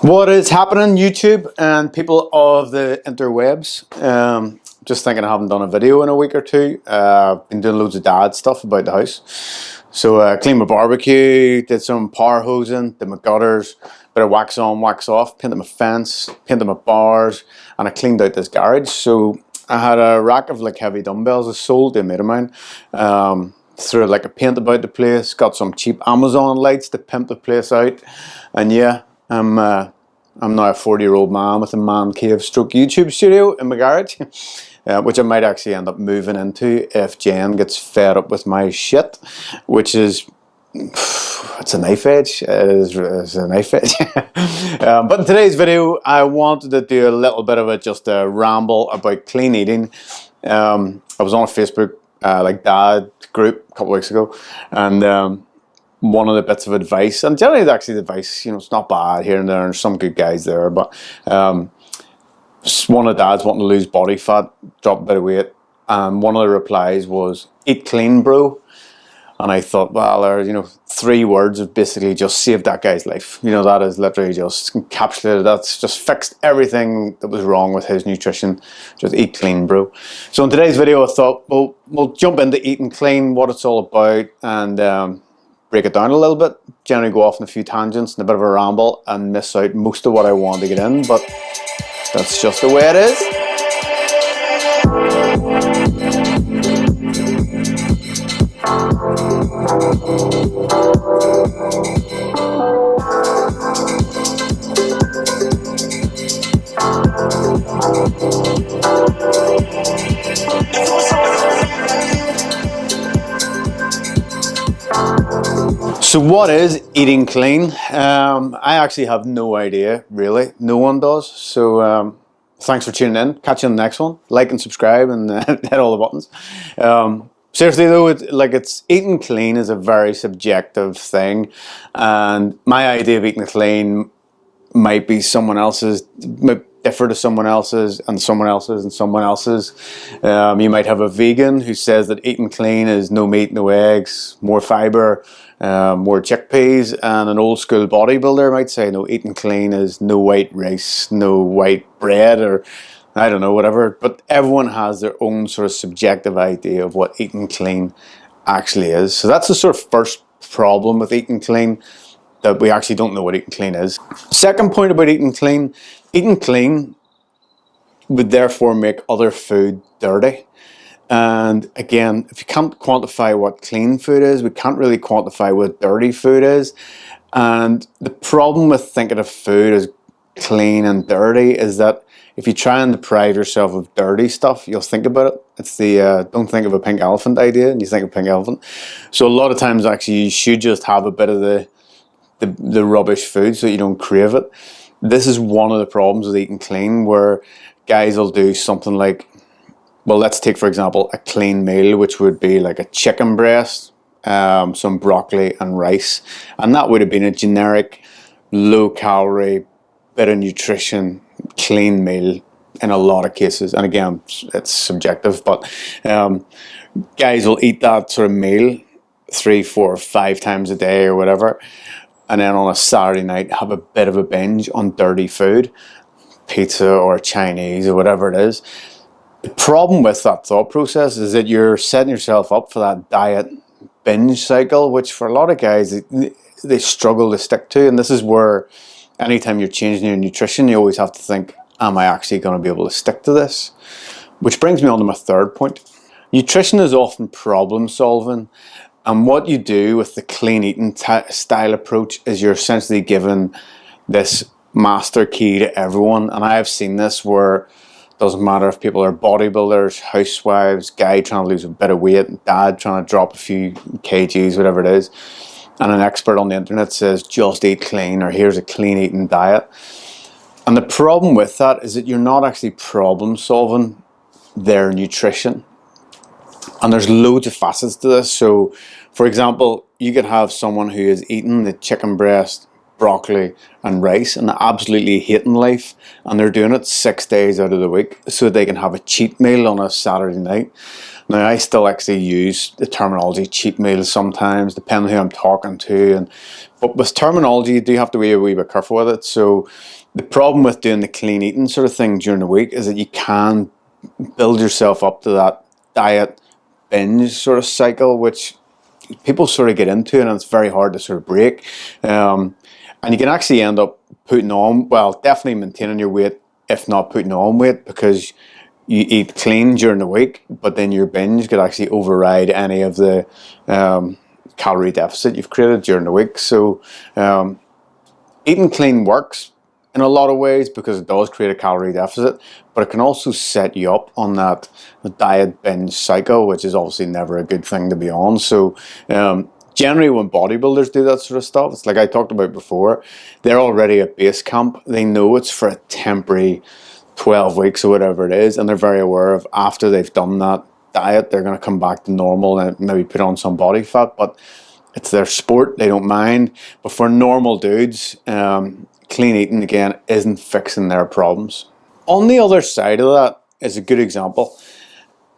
What is happening, YouTube and people of the interwebs? Just thinking I haven't done a video in a week or two. Been doing loads of dad stuff about the house. So cleaned my barbecue, did some power hosing, did my gutters, bit of wax on, wax off, painted my fence, painted my bars, and I cleaned out this garage. So I had a rack of like heavy dumbbells I sold to a mate of mine. Threw like a paint about the place, got some cheap Amazon lights to pimp the place out, and yeah, I'm now a 40-year-old man with a man cave stroke YouTube studio in my garage, which I might actually end up moving into if Jen gets fed up with my shit, which is, it's a knife edge. It's a knife edge. But in today's video, I wanted to do a little bit of just a ramble about clean eating. I was on a Facebook like dad group a couple of weeks ago, and one of the bits of advice, and generally actually the advice, it's not bad here and there, and there's some good guys there, but one of the dads wanting to lose body fat, drop a bit of weight, and one of the replies was, "Eat clean, bro." And I thought, well, there, 3 words have basically just saved that guy's life. That is literally just encapsulated. That's just fixed everything that was wrong with his nutrition. Just eat clean, bro. So in today's video, I thought, well, we'll jump into eating clean, what it's all about, and break it down a little bit. Generally go off on a few tangents and a bit of a ramble and miss out most of what I want to get in, but that's just the way it is. So what is eating clean? I actually have no idea, really. No one does. So thanks for tuning in. Catch you on the next one. Like and subscribe and hit all the buttons. Seriously though, it's eating clean is a very subjective thing, and my idea of eating clean might be someone else's, might differ to someone else's, and someone else's, and someone else's. You might have a vegan who says that eating clean is no meat, no eggs, more fiber, more chickpeas, and an old school bodybuilder might say no, eating clean is no white rice, no white bread, or I don't know, whatever. But everyone has their own sort of subjective idea of what eating clean actually is. So that's the sort of first problem with eating clean, that we actually don't know what eating clean is. Second point about eating clean would therefore make other food dirty. And again, if you can't quantify what clean food is, we can't really quantify what dirty food is. And the problem with thinking of food as clean and dirty is that if you try and deprive yourself of dirty stuff, you'll think about it. It's the don't think of a pink elephant idea, and you think of pink elephant. So a lot of times actually you should just have a bit of the rubbish food so you don't crave it. This is one of the problems with eating clean, where guys will do something like, well, let's take for example a clean meal, which would be like a chicken breast, some broccoli and rice, and that would have been a generic low calorie, bit of nutrition, clean meal in a lot of cases. And again, it's subjective, but guys will eat that sort of meal 3, 4, 5 times a day or whatever, and then on a Saturday night have a bit of a binge on dirty food, pizza or Chinese or whatever it is. The problem with that thought process is that you're setting yourself up for that diet binge cycle, which for a lot of guys they struggle to stick to. And this is where anytime you're changing your nutrition, you always have to think, am I actually going to be able to stick to this? Which brings me on to my third point. Nutrition is often problem solving, and what you do with the clean eating style approach is you're essentially given this master key to everyone. And I have seen this where it doesn't matter if people are bodybuilders, housewives, guy trying to lose a bit of weight, dad trying to drop a few kgs, whatever it is, and an expert on the internet says just eat clean, or here's a clean eating diet. And the problem with that is that you're not actually problem solving their nutrition. And there's loads of facets to this. So for example, you could have someone who is eating the chicken breast, broccoli and rice and absolutely hating life, and they're doing it 6 days out of the week so they can have a cheat meal on a Saturday night. Now, I still actually use the terminology cheat meals sometimes, depending on who I'm talking to. But with terminology, you do have to be a wee bit careful with it. So the problem with doing the clean eating sort of thing during the week is that you can build yourself up to that diet binge sort of cycle, which people sort of get into, and it's very hard to sort of break. And you can actually end up putting on, well, definitely maintaining your weight, if not putting on weight, because you eat clean during the week, but then your binge could actually override any of the calorie deficit you've created during the week. So eating clean works in a lot of ways because it does create a calorie deficit, but it can also set you up on that diet binge cycle, which is obviously never a good thing to be on. So generally when bodybuilders do that sort of stuff, it's like I talked about before, they're already at base camp. They know it's for a temporary 12 weeks or whatever it is, and they're very aware of after they've done that diet, they're going to come back to normal and maybe put on some body fat, but it's their sport, they don't mind. But for normal dudes, clean eating, again, isn't fixing their problems. On the other side of that is a good example.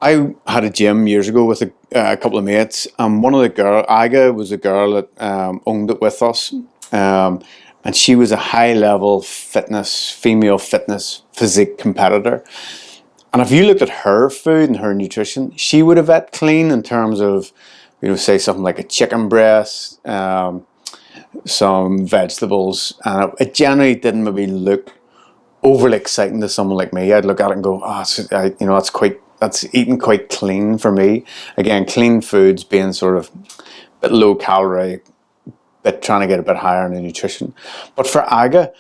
I had a gym years ago with a couple of mates, and one of the girls, Aga, was a girl that owned it with us. And she was a high-level fitness, female fitness physique competitor. And if you looked at her food and her nutrition, she would have ate clean in terms of, say something like a chicken breast, some vegetables, and it generally didn't maybe look overly exciting to someone like me. I'd look at it and go, that's eating quite clean for me. Again, clean foods being sort of a bit low calorie, but trying to get a bit higher in the nutrition. But for Aga,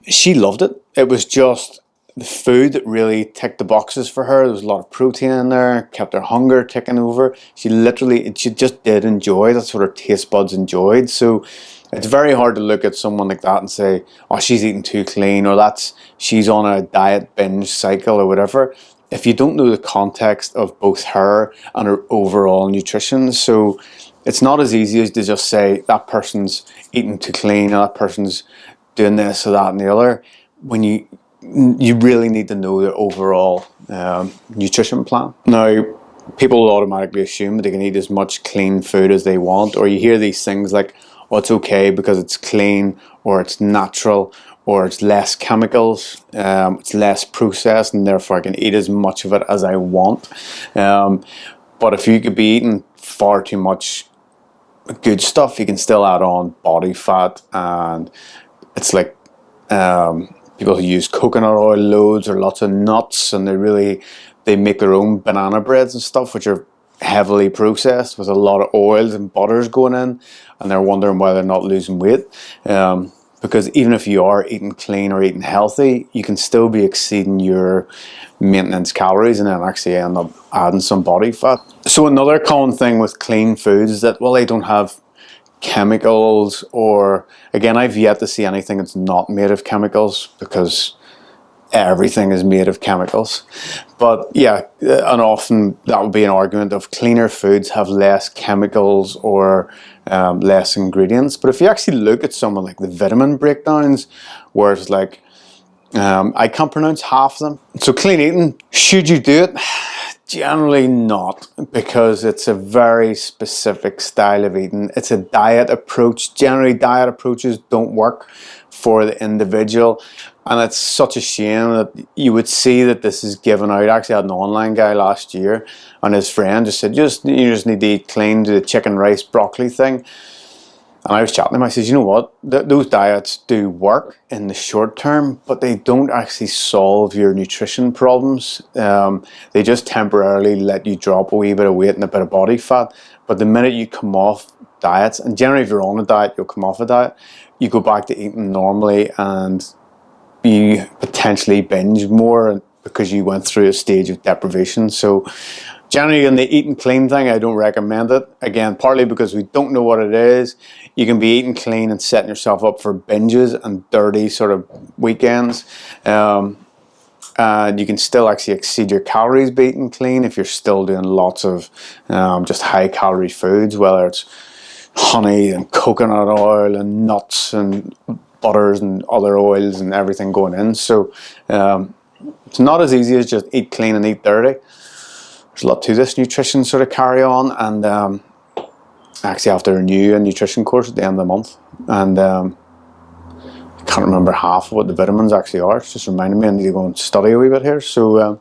she loved it. It was just the food that really ticked the boxes for her. There was a lot of protein in there, kept her hunger ticking over. She just did enjoy. That's what her taste buds enjoyed. So it's very hard to look at someone like that and say, oh, she's eating too clean, or she's on a diet binge cycle or whatever, if you don't know the context of both her and her overall nutrition. So it's not as easy as to just say that person's eating too clean, or that person's doing this or that and the other. When you really need to know their overall nutrition plan. Now, people will automatically assume that they can eat as much clean food as they want, or you hear these things like, oh, it's okay because it's clean, or it's natural, or it's less chemicals, it's less processed, and therefore I can eat as much of it as I want. But if you could be eating far too much good stuff, you can still add on body fat, and it's like people who use coconut oil loads or lots of nuts, and they make their own banana breads and stuff, which are heavily processed with a lot of oils and butters going in, and they're wondering why they're not losing weight. Because even if you are eating clean or eating healthy, you can still be exceeding your maintenance calories and then actually end up adding some body fat. So another common thing with clean foods is that, well, they don't have chemicals, or again, I've yet to see anything that's not made of chemicals, because everything is made of chemicals. But yeah, and often that would be an argument of cleaner foods have less chemicals or less ingredients. But if you actually look at someone like the vitamin breakdowns, where it's like, I can't pronounce half of them. So clean eating, should you do it? Generally not, because it's a very specific style of eating. It's a diet approach. Generally, diet approaches don't work for the individual, and it's such a shame that you would see that this is given out. I actually had an online guy last year, and his friend just said, you just need to eat clean, do the chicken, rice, broccoli thing. And I was chatting to him, I said, you know what, those diets do work in the short term, but they don't actually solve your nutrition problems. They just temporarily let you drop a wee bit of weight and a bit of body fat. But the minute you come off diets, and generally if you're on a diet, you'll come off a diet, you go back to eating normally, and you potentially binge more because you went through a stage of deprivation. So generally in the eating clean thing, I don't recommend it. Again, partly because we don't know what it is. You can be eating clean and setting yourself up for binges and dirty sort of weekends. And you can still actually exceed your calories by eating clean if you're still doing lots of just high calorie foods, whether it's honey and coconut oil and nuts and butters and other oils and everything going in. So it's not as easy as just eat clean and eat dirty. there's a lot to this nutrition sort of carry on, and I actually have to renew a nutrition course at the end of the month, and I can't remember half of what the vitamins actually are. It's just reminding me I need to go and study a wee bit here. So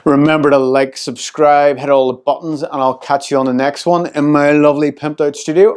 remember to like, subscribe, hit all the buttons, and I'll catch you on the next one in my lovely pimped out studio.